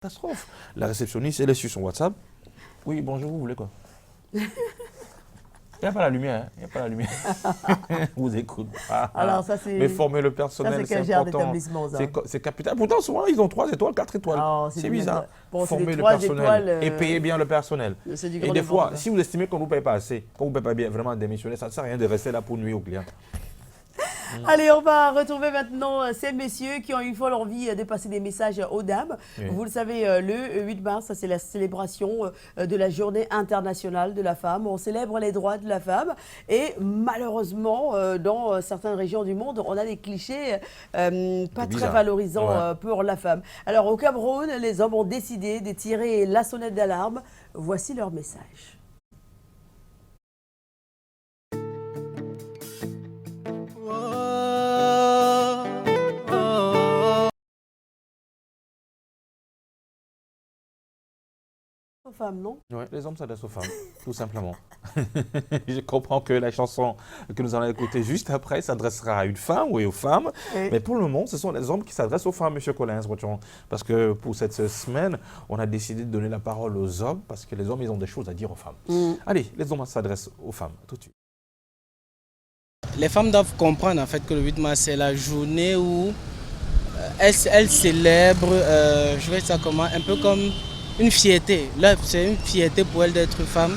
Catastrophe. La réceptionniste, elle est sur son WhatsApp. Oui, bonjour, vous voulez quoi? Il n'y a pas la lumière, il n'y a pas la lumière. Vous écoute pas. Alors ça c'est... Mais former le personnel, c'est important. C'est capital. Pourtant, souvent, ils ont 3 étoiles, 4 étoiles. Oh, c'est bizarre. Bon, former le personnel et payer bien le personnel. Et des fois, si vous estimez qu'on ne vous paye pas assez, qu'on ne vous paye pas bien, vraiment démissionner, ça ne sert à rien de rester là pour nuire aux clients. Allez, on va retrouver maintenant ces messieurs qui ont une fois l'envie de passer des messages aux dames. Oui. Vous le savez, le 8 mars, c'est la célébration de la journée internationale de la femme. On célèbre les droits de la femme et malheureusement, dans certaines régions du monde, on a des clichés pas très valorisants pour la femme. Alors au Cameroun, les hommes ont décidé de tirer la sonnette d'alarme. Voici leur message. Aux femmes, non? Oui, les hommes s'adressent aux femmes, tout simplement. Je comprends que la chanson que nous allons écouter juste après s'adressera à une femme ou aux femmes, mais pour le moment, ce sont les hommes qui s'adressent aux femmes, M. Collins, parce que pour cette semaine, on a décidé de donner la parole aux hommes, parce que les hommes, ils ont des choses à dire aux femmes. Allez, les hommes s'adressent aux femmes, tout de suite. Les femmes doivent comprendre en fait que le 8 mars, c'est la journée où elles célèbrent, je vais dire ça comment, un peu comme une fierté. Là, c'est une fierté pour elles d'être femmes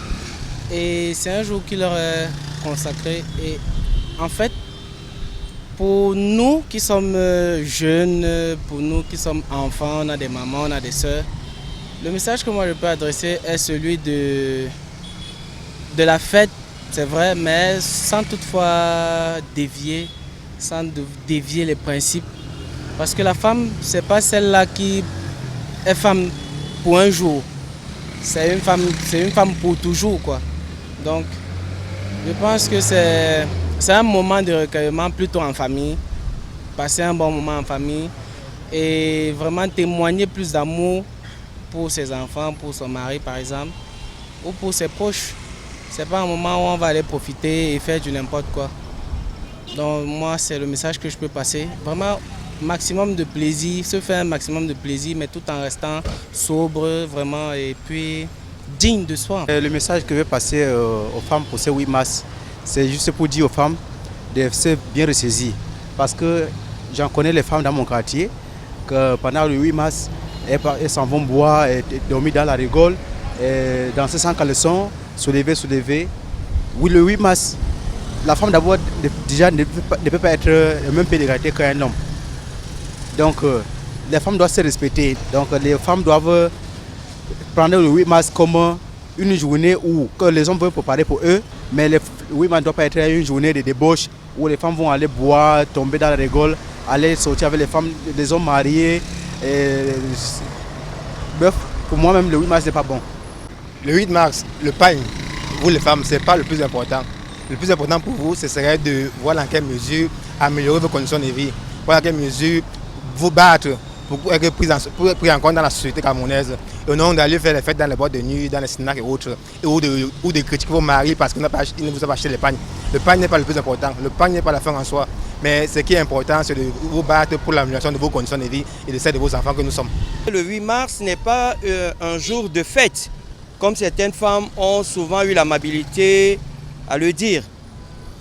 et c'est un jour qui leur est consacré. Et en fait, pour nous qui sommes jeunes, pour nous qui sommes enfants, on a des mamans, on a des sœurs, le message que moi je peux adresser est celui de la fête, c'est vrai, mais sans toutefois dévier les principes. Parce que la femme, c'est pas celle-là qui est femme pour un jour. C'est une femme pour toujours, quoi. Donc, je pense que c'est un moment de recueillement plutôt en famille. Passer un bon moment en famille et vraiment témoigner plus d'amour pour ses enfants, pour son mari par exemple, ou pour ses proches. C'est pas un moment où on va aller profiter et faire du n'importe quoi. Donc moi, c'est le message que je peux passer. Vraiment, maximum de plaisir, se faire un maximum de plaisir, mais tout en restant sobre, vraiment, et puis digne de soi. Le message que je veux passer aux femmes pour ce 8 mars, c'est juste pour dire aux femmes de se bien ressaisir. Parce que j'en connais les femmes dans mon quartier, que pendant le 8 mars, elles s'en vont boire et dormir dans la rigole, et danser sans caleçon, soulever. Oui, le 8 mars, la femme d'abord déjà ne peut pas être le même pied d'égalité qu'un homme. Donc les femmes doivent se respecter. Donc les femmes doivent prendre le 8 mars comme une journée où que les hommes veulent préparer pour eux, mais le 8 mars ne doit pas être une journée de débauche où les femmes vont aller boire, tomber dans la rigole, aller sortir avec les femmes, les hommes mariés. Bref, pour moi-même, le 8 mars n'est pas bon. Le 8 mars, le pain, vous les femmes, ce n'est pas le plus important. Le plus important pour vous, ce serait de voir dans quelle mesure améliorer vos conditions de vie, voir dans quelle mesure vous battre pour être pris en compte dans la société camerounaise. Et non d'aller faire les fêtes dans les boîtes de nuit, dans les cinémas et autres, ou de critiquer vos maris parce qu'il ne vous a pas acheté le pain. Le pain n'est pas le plus important, le pain n'est pas la fin en soi. Mais ce qui est important, c'est de vous battre pour l'amélioration de vos conditions de vie et de celles de vos enfants que nous sommes. Le 8 mars n'est pas un jour de fête, comme certaines femmes ont souvent eu l'amabilité à le dire.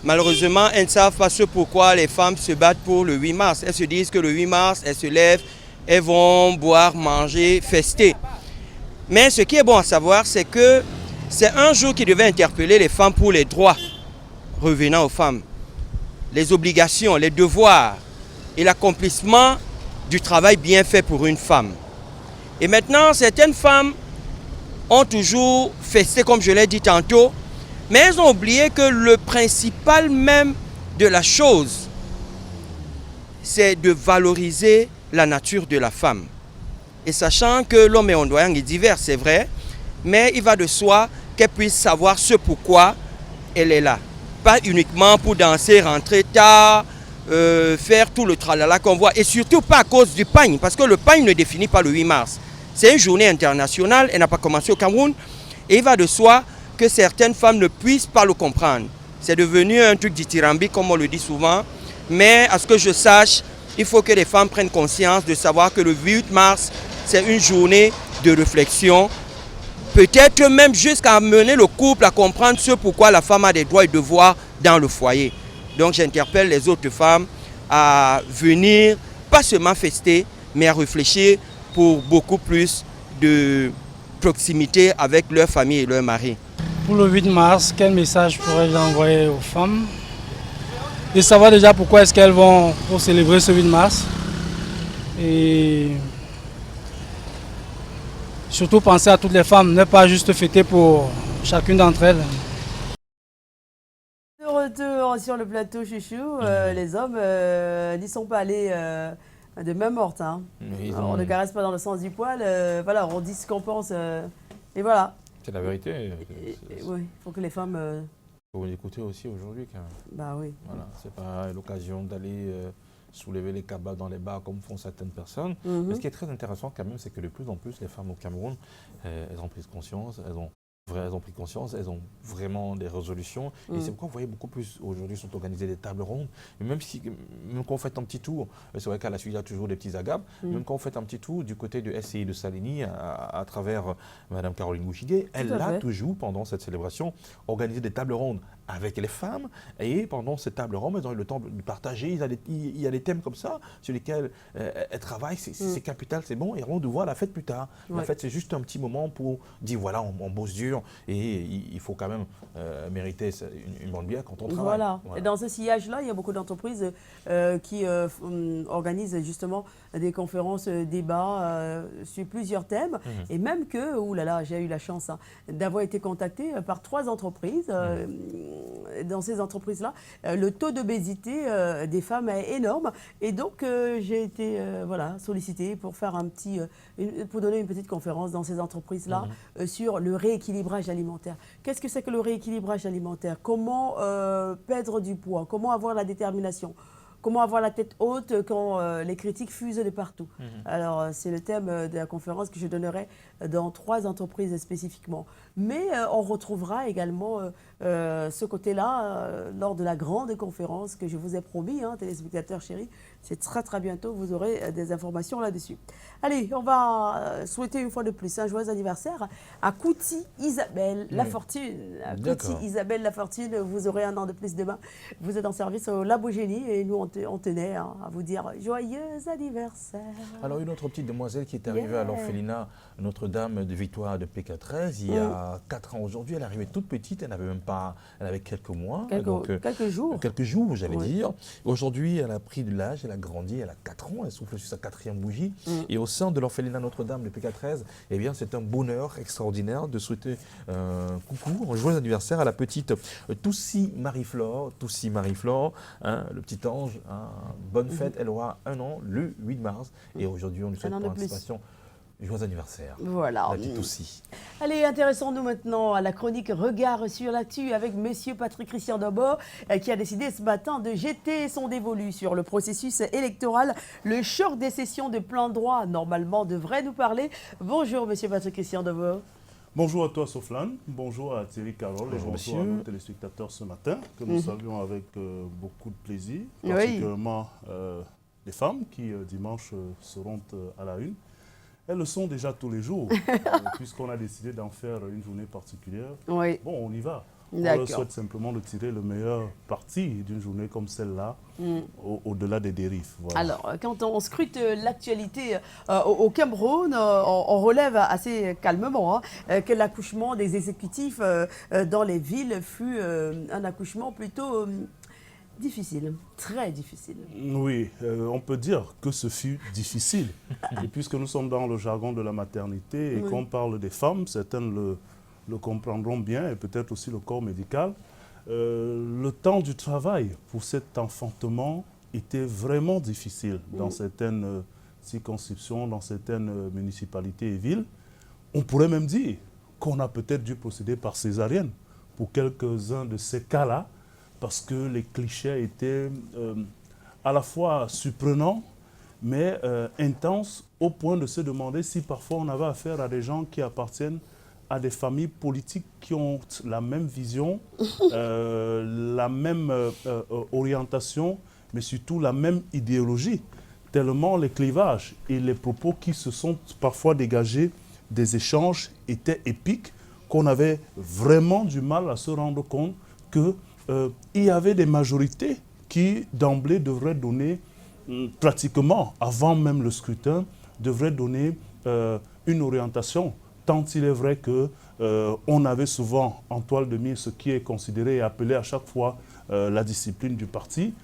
Malheureusement, elles ne savent pas ce pourquoi les femmes se battent pour le 8 mars. Elles se disent que le 8 mars, elles se lèvent, elles vont boire, manger, fester. Mais ce qui est bon à savoir, c'est que c'est un jour qui devait interpeller les femmes pour les droits revenant aux femmes, les obligations, les devoirs et l'accomplissement du travail bien fait pour une femme. Et maintenant, certaines femmes ont toujours festé, comme je l'ai dit tantôt, mais elles ont oublié que le principal même de la chose, c'est de valoriser la nature de la femme. Et sachant que l'homme est ondoyant et divers, c'est vrai, mais il va de soi qu'elle puisse savoir ce pourquoi elle est là. Pas uniquement pour danser, rentrer tard, faire tout le tralala qu'on voit, et surtout pas à cause du pagne, parce que le pagne ne définit pas le 8 mars. C'est une journée internationale, elle n'a pas commencé au Cameroun, et il va de soi que certaines femmes ne puissent pas le comprendre. C'est devenu un truc dithyrambique, comme on le dit souvent, mais à ce que je sache, il faut que les femmes prennent conscience de savoir que le 8 mars c'est une journée de réflexion, peut-être même jusqu'à amener le couple à comprendre ce pourquoi la femme a des droits et devoirs dans le foyer. Donc j'interpelle les autres femmes à venir, pas seulement fester, mais à réfléchir pour beaucoup plus de proximité avec leur famille et leur mari. Pour le 8 mars, quel message pourrais-je envoyer aux femmes? De savoir déjà pourquoi est-ce qu'elles vont pour célébrer ce 8 mars. Et surtout penser à toutes les femmes, ne pas juste fêter pour chacune d'entre elles. De retour sur le plateau, Chouchou, les hommes n'y sont pas allés de main morte. Hein. On ne caresse pas dans le sens du poil. Voilà, on dit ce qu'on pense. Et voilà. C'est la vérité. Oui, il faut que les femmes... Il faut l'écouter aussi aujourd'hui quand même. Bah oui. Voilà, c'est pas l'occasion d'aller soulever les cabas dans les bars comme font certaines personnes. Mais ce qui est très intéressant quand même, c'est que de plus en plus, les femmes au Cameroun, elles ont pris conscience, elles ont vraiment des résolutions. Et c'est pourquoi vous voyez beaucoup plus aujourd'hui sont organisées des tables rondes. Et même quand on fait un petit tour, c'est vrai qu'à la suite il y a toujours des petits agapes, même quand on fait un petit tour du côté de SCI de Saligny à travers Mme Caroline Bouchiguet, elle a toujours pendant cette célébration organisé des tables rondes avec les femmes. Et pendant ces tables rondes, elles ont eu le temps de partager. Il y a des thèmes comme ça sur lesquels elles travaillent. C'est capital, c'est bon. Et on de voir la fête plus tard. La fête, c'est juste un petit moment pour dire voilà, on bosse dur. Et il faut quand même mériter une bonne bière quand on travaille. Voilà. Et dans ce sillage-là, il y a beaucoup d'entreprises qui organisent justement des conférences, débats sur plusieurs thèmes. Et même que, oulala, j'ai eu la chance d'avoir été contactée par 3 entreprises. Dans ces entreprises-là, le taux d'obésité des femmes est énorme. Et donc, j'ai été sollicitée pour faire pour donner une petite conférence dans ces entreprises-là sur le rééquilibrage alimentaire. Qu'est-ce que c'est que le rééquilibrage alimentaire? Comment perdre du poids? Comment avoir la détermination? Comment avoir la tête haute quand les critiques fusent de partout? Alors, c'est le thème de la conférence que je donnerai dans 3 entreprises spécifiquement. Mais on retrouvera également ce côté-là lors de la grande conférence que je vous ai promis, téléspectateurs chéris. C'est très très bientôt, vous aurez des informations là-dessus. Allez, on va souhaiter une fois de plus un joyeux anniversaire à Kouti Isabelle Lafortune. À Kouti Isabelle Lafortune, vous aurez un an de plus demain. Vous êtes en service au Labogénie et nous on tenait à vous dire joyeux anniversaire. Alors une autre petite demoiselle qui est arrivée à l'orphelinat Notre-Dame de Victoire de PK13 il y a 4 ans aujourd'hui. Elle arrivait toute petite, elle avait quelques mois. Quelques jours. Quelques jours, j'allais dire. Aujourd'hui, elle a pris de l'âge, elle a grandi, elle a 4 ans, elle souffle sur sa 4e bougie. Et au sein de l'orphelinat Notre-Dame de PK13, eh bien, c'est un bonheur extraordinaire de souhaiter coucou, un joyeux anniversaire à la petite Toussi Marie-Flore, le petit ange. Bonne fête, elle aura 1 an le 8 mars. Et aujourd'hui, on lui souhaite pour anticipation. Joyeux anniversaire. Voilà. La petite aussi. Allez, intéressons-nous maintenant à la chronique Regard sur l'actu avec Monsieur Patrick Christian Dobo qui a décidé ce matin de jeter son dévolu sur le processus électoral. Le choc des sessions de plein droit, normalement, devrait nous parler. Bonjour, Monsieur Patrick Christian Dobo. Bonjour à toi, Soflane. Bonjour à Thierry Carole et bonjour à nos téléspectateurs ce matin, que nous saluons avec beaucoup de plaisir, particulièrement les femmes qui, dimanche, seront à la une. Elles le sont déjà tous les jours, puisqu'on a décidé d'en faire une journée particulière. Bon, on y va. On leur souhaite simplement de tirer le meilleur parti d'une journée comme celle-là, au-delà des dérives. Voilà. Alors, quand on scrute l'actualité au Cameroun, on relève assez calmement que l'accouchement des exécutifs dans les villes fut un accouchement plutôt... difficile, très difficile. Oui, on peut dire que ce fut difficile. Et puisque nous sommes dans le jargon de la maternité et qu'on parle des femmes, certaines le comprendront bien et peut-être aussi le corps médical. Le temps du travail pour cet enfantement était vraiment difficile dans certaines circonscriptions, dans certaines municipalités et villes. On pourrait même dire qu'on a peut-être dû procéder par césarienne pour quelques-uns de ces cas-là, parce que les clichés étaient à la fois surprenants, mais intenses, au point de se demander si parfois on avait affaire à des gens qui appartiennent à des familles politiques qui ont la même vision, la même orientation, mais surtout la même idéologie. tellement les clivages et les propos qui se sont parfois dégagés des échanges étaient épiques qu'on avait vraiment du mal à se rendre compte qu'il y avait des majorités qui d'emblée devraient donner, pratiquement avant même le scrutin, devraient donner une orientation. Tant il est vrai qu'on avait souvent en toile de mire ce qui est considéré et appelé à chaque fois la discipline du parti,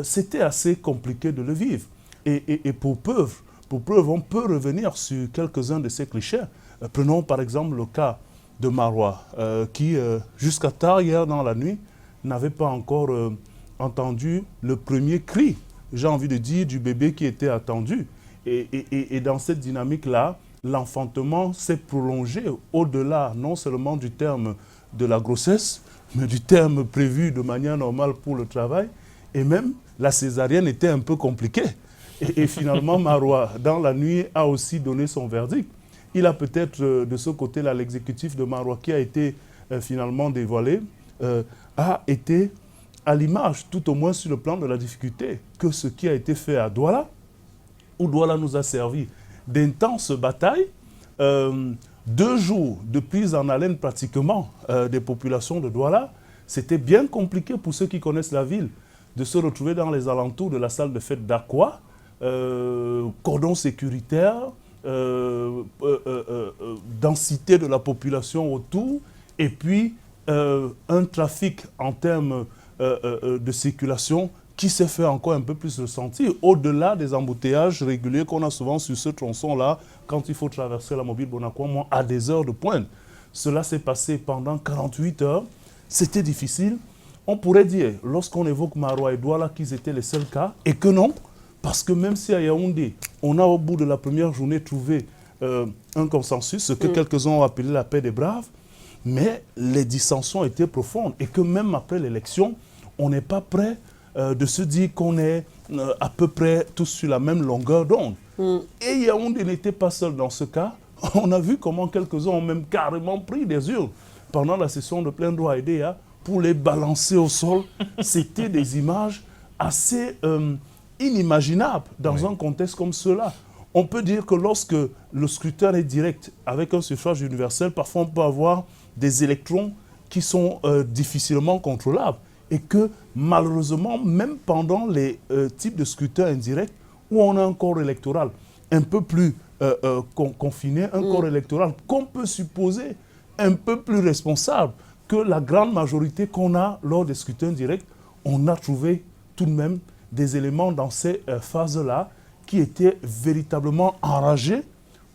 c'était assez compliqué de le vivre. Et pour preuve, on peut revenir sur quelques-uns de ces clichés. Prenons par exemple le cas de Marois, qui jusqu'à tard hier dans la nuit n'avait pas encore entendu le premier cri, j'ai envie de dire, du bébé qui était attendu. Et dans cette dynamique-là, l'enfantement s'est prolongé au-delà non seulement du terme de la grossesse, mais du terme prévu de manière normale pour le travail. Et même la césarienne était un peu compliquée. Et finalement, Marois, dans la nuit, a aussi donné son verdict. Il a peut-être de ce côté-là, l'exécutif de Marois qui a été finalement dévoilé, a été à l'image, tout au moins sur le plan de la difficulté, que ce qui a été fait à Douala, où Douala nous a servi d'intenses batailles, 2 jours de prise en haleine pratiquement des populations de Douala. C'était bien compliqué pour ceux qui connaissent la ville de se retrouver dans les alentours de la salle de fête d'Aqua, cordon sécuritaire, densité de la population autour, et puis un trafic en termes de circulation qui s'est fait encore un peu plus ressentir, au-delà des embouteillages réguliers qu'on a souvent sur ce tronçon-là, quand il faut traverser la mobile Bonacqua à des heures de pointe. Cela s'est passé pendant 48 heures, c'était difficile. On pourrait dire, lorsqu'on évoque Marois et Douala, qu'ils étaient les seuls cas, et que non, parce que même si à Yaoundé, on a au bout de la première journée trouvé un consensus, ce que quelques-uns ont appelé la paix des braves, mais les dissensions étaient profondes, et que même après l'élection, on n'est pas prêt de se dire qu'on est à peu près tous sur la même longueur d'onde. Et Yaoundé n'était pas seul dans ce cas. On a vu comment quelques-uns ont même carrément pris des urnes pendant la session de plein droit EDA pour les balancer au sol. C'était des images assez inimaginables dans un contexte comme cela. On peut dire que lorsque le scrutin est direct avec un suffrage universel, parfois on peut avoir des électrons qui sont difficilement contrôlables. Et que malheureusement, même pendant les types de scrutins indirects, où on a un corps électoral un peu plus confiné, un corps électoral qu'on peut supposer un peu plus responsable que la grande majorité qu'on a lors des scrutins directs, on a trouvé tout de même des éléments dans ces phases-là qui étaient véritablement enragés,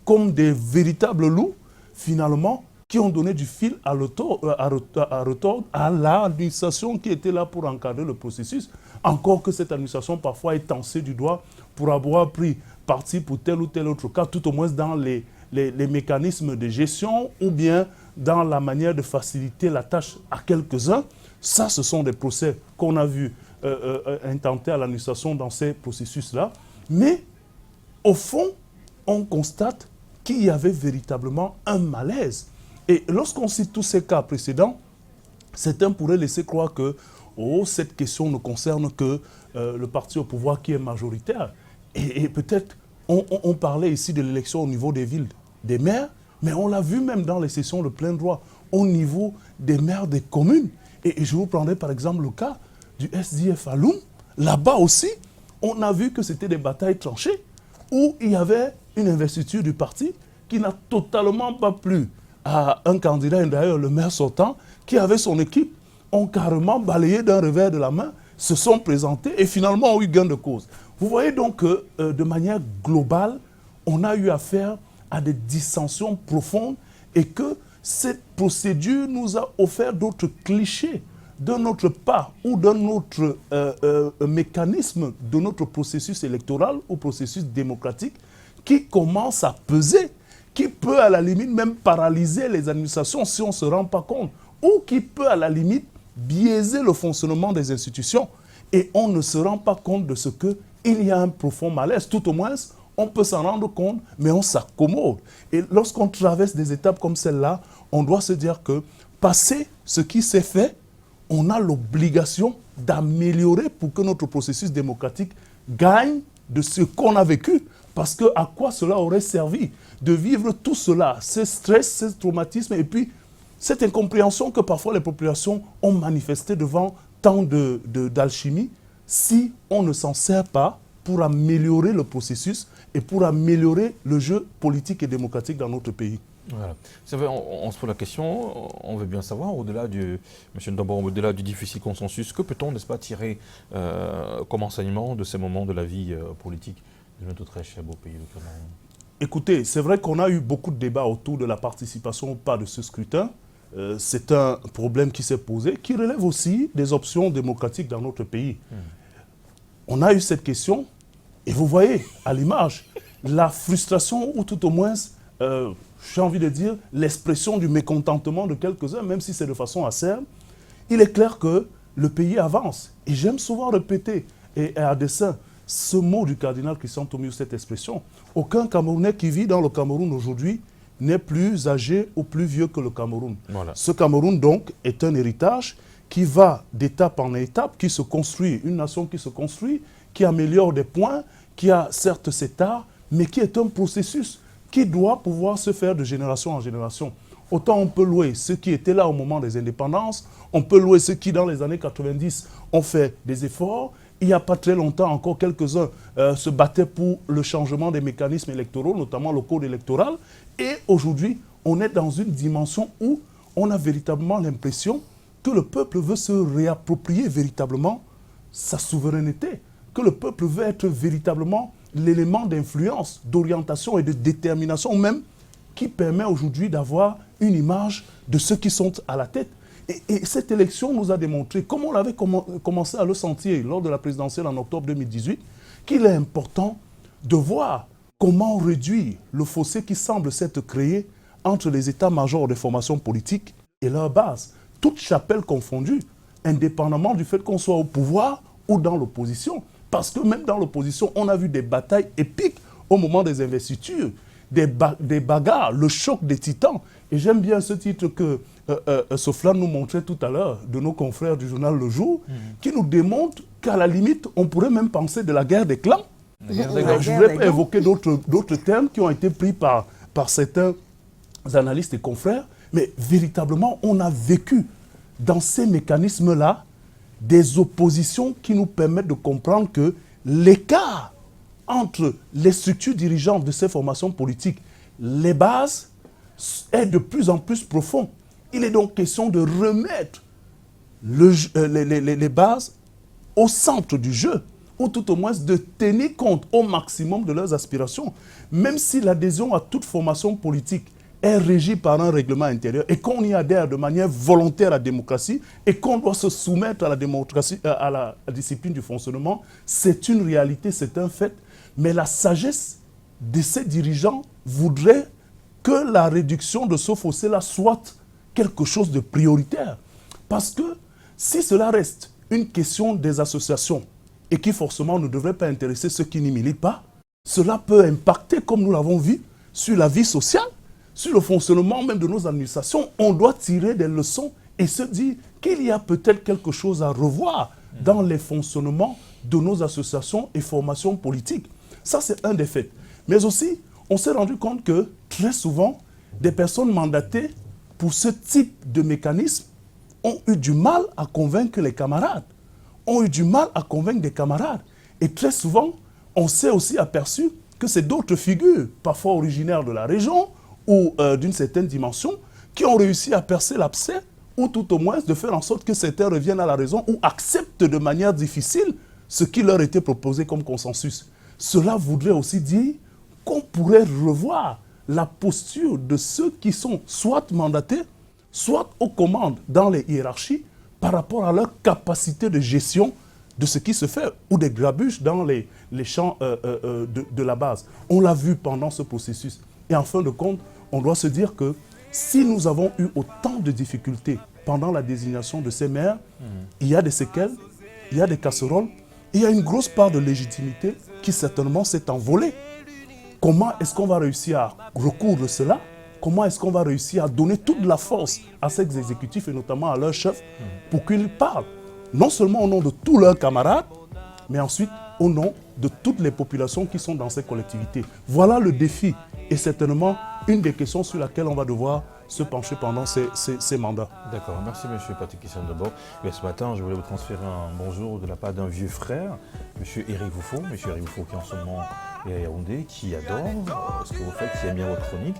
comme des véritables loups, finalement, qui ont donné du fil à retordre à l'administration qui était là pour encadrer le processus. Encore que cette administration parfois est tensée du doigt pour avoir pris parti pour tel ou tel autre cas, tout au moins dans les mécanismes de gestion ou bien dans la manière de faciliter la tâche à quelques-uns. Ça, ce sont des procès qu'on a vu intentés à l'administration dans ces processus-là. Mais au fond, on constate qu'il y avait véritablement un malaise. Et lorsqu'on cite tous ces cas précédents, certains pourraient laisser croire que cette question ne concerne que le parti au pouvoir qui est majoritaire. Et peut-être, on parlait ici de l'élection au niveau des villes, des maires, mais on l'a vu même dans les sessions de plein droit, au niveau des maires des communes. Et je vous prendrai par exemple le cas du SDF à Loum. Là-bas aussi, on a vu que c'était des batailles tranchées, où il y avait une investiture du parti qui n'a totalement pas plu à un candidat, et d'ailleurs le maire sortant, qui avait son équipe, ont carrément balayé d'un revers de la main, se sont présentés et finalement ont eu gain de cause. Vous voyez donc que de manière globale, on a eu affaire à des dissensions profondes et que cette procédure nous a offert d'autres clichés d'un autre pas ou d'un autre mécanisme de notre processus électoral ou processus démocratique qui commence à peser, qui peut à la limite même paralyser les administrations si on ne se rend pas compte, ou qui peut à la limite biaiser le fonctionnement des institutions. Et on ne se rend pas compte de ce qu'il y a un profond malaise. Tout au moins, on peut s'en rendre compte, mais on s'accommode. Et lorsqu'on traverse des étapes comme celle-là, on doit se dire que, passé ce qui s'est fait, on a l'obligation d'améliorer pour que notre processus démocratique gagne de ce qu'on a vécu. Parce que à quoi cela aurait servi de vivre tout cela, ce stress, ce traumatisme, et puis cette incompréhension que parfois les populations ont manifesté devant tant d'alchimie, si on ne s'en sert pas pour améliorer le processus et pour améliorer le jeu politique et démocratique dans notre pays. Voilà. C'est vrai, on se pose la question, on veut bien savoir, au-delà du difficile consensus, que peut-on, n'est-ce pas, tirer comme enseignement de ces moments de la vie politique de notre très cher beau pays, le Cameroun? Écoutez, c'est vrai qu'on a eu beaucoup de débats autour de la participation ou pas de ce scrutin. C'est un problème qui s'est posé, qui relève aussi des options démocratiques dans notre pays. On a eu cette question, et vous voyez, à l'image, la frustration, ou tout au moins, j'ai envie de dire, l'expression du mécontentement de quelques-uns, même si c'est de façon acerbe. Il est clair que le pays avance. Et j'aime souvent répéter, et à dessein, ce mot du cardinal Christian Tomiou, cette expression. Aucun Camerounais qui vit dans le Cameroun aujourd'hui n'est plus âgé ou plus vieux que le Cameroun. Voilà. Ce Cameroun, donc, est un héritage qui va d'étape en étape, qui se construit, une nation qui se construit, qui améliore des points, qui a certes cet art, mais qui est un processus qui doit pouvoir se faire de génération en génération. Autant on peut louer ceux qui étaient là au moment des indépendances, on peut louer ceux qui, dans les années 90, ont fait des efforts. Il n'y a pas très longtemps encore, quelques-uns se battaient pour le changement des mécanismes électoraux, notamment le code électoral. Et aujourd'hui, on est dans une dimension où on a véritablement l'impression que le peuple veut se réapproprier véritablement sa souveraineté, que le peuple veut être véritablement l'élément d'influence, d'orientation et de détermination même qui permet aujourd'hui d'avoir une image de ceux qui sont à la tête. Et cette élection nous a démontré, comme on avait commencé à le sentir lors de la présidentielle en octobre 2018, qu'il est important de voir comment réduire le fossé qui semble s'être créé entre les états-majors des formations politiques et leur base, toutes chapelles confondues, indépendamment du fait qu'on soit au pouvoir ou dans l'opposition. Parce que même dans l'opposition, on a vu des batailles épiques au moment des investitures, des bagarres, le choc des titans. Et j'aime bien ce titre que Soflan nous montrait tout à l'heure, de nos confrères du journal Le Jour, qui nous démontre qu'à la limite, on pourrait même penser de la guerre des clans. Je ne voudrais pas évoquer d'autres termes qui ont été pris par certains analystes et confrères, mais véritablement, on a vécu dans ces mécanismes-là des oppositions qui nous permettent de comprendre que l'écart entre les structures dirigeantes de ces formations politiques, les bases, est de plus en plus profond. Il est donc question de remettre les bases au centre du jeu, ou tout au moins de tenir compte au maximum de leurs aspirations, même si l'adhésion à toute formation politique est régie par un règlement intérieur et qu'on y adhère de manière volontaire à la démocratie et qu'on doit se soumettre à la démocratie, à la discipline du fonctionnement, c'est une réalité, c'est un fait. Mais la sagesse de ces dirigeants voudrait que la réduction de ce fossé-là soit quelque chose de prioritaire. Parce que si cela reste une question des associations et qui forcément ne devrait pas intéresser ceux qui n'y militent pas, cela peut impacter, comme nous l'avons vu, sur la vie sociale, sur le fonctionnement même de nos administrations. On doit tirer des leçons et se dire qu'il y a peut-être quelque chose à revoir dans les fonctionnements de nos associations et formations politiques. Ça, c'est un des faits. Mais aussi, on s'est rendu compte que très souvent, des personnes mandatées pour ce type de mécanisme ont eu du mal à convaincre les camarades, ont eu du mal à convaincre des camarades. Et très souvent, on s'est aussi aperçu que c'est d'autres figures, parfois originaires de la région ou d'une certaine dimension, qui ont réussi à percer l'abcès ou tout au moins de faire en sorte que certains reviennent à la raison ou acceptent de manière difficile ce qui leur était proposé comme consensus. Cela voudrait aussi dire qu'on pourrait revoir la posture de ceux qui sont soit mandatés, soit aux commandes dans les hiérarchies par rapport à leur capacité de gestion de ce qui se fait ou des grabuges dans les champs de la base. On l'a vu pendant ce processus. Et en fin de compte, on doit se dire que si nous avons eu autant de difficultés pendant la désignation de ces maires, il y a des séquelles, il y a des casseroles, il y a une grosse part de légitimité qui certainement s'est envolée. Comment est-ce qu'on va réussir à recoudre cela? Comment est-ce qu'on va réussir à donner toute la force à ces exécutifs et notamment à leurs chefs pour qu'ils parlent, non seulement au nom de tous leurs camarades, mais ensuite au nom de toutes les populations qui sont dans ces collectivités. Voilà le défi et certainement une des questions sur laquelle on va devoir se pencher pendant ces mandats. D'accord, merci M. Patrick Kisson d'abord. Ce matin, je voulais vous transférer un bonjour de la part d'un vieux frère, M. Eric Woufo. M. Eric Woufo qui en ce moment est à Yaoundé, qui adore ce que vous faites, qui aime bien votre chronique.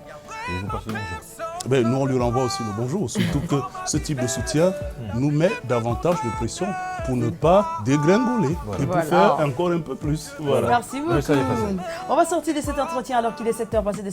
Et vous passez le bonjour. Ben, nous, on lui renvoie aussi le bonjour, surtout que ce type de soutien nous met davantage de pression pour ne pas dégringoler et pour faire encore un peu plus. Voilà. Merci beaucoup. On va sortir de cet entretien alors qu'il est 7h passé de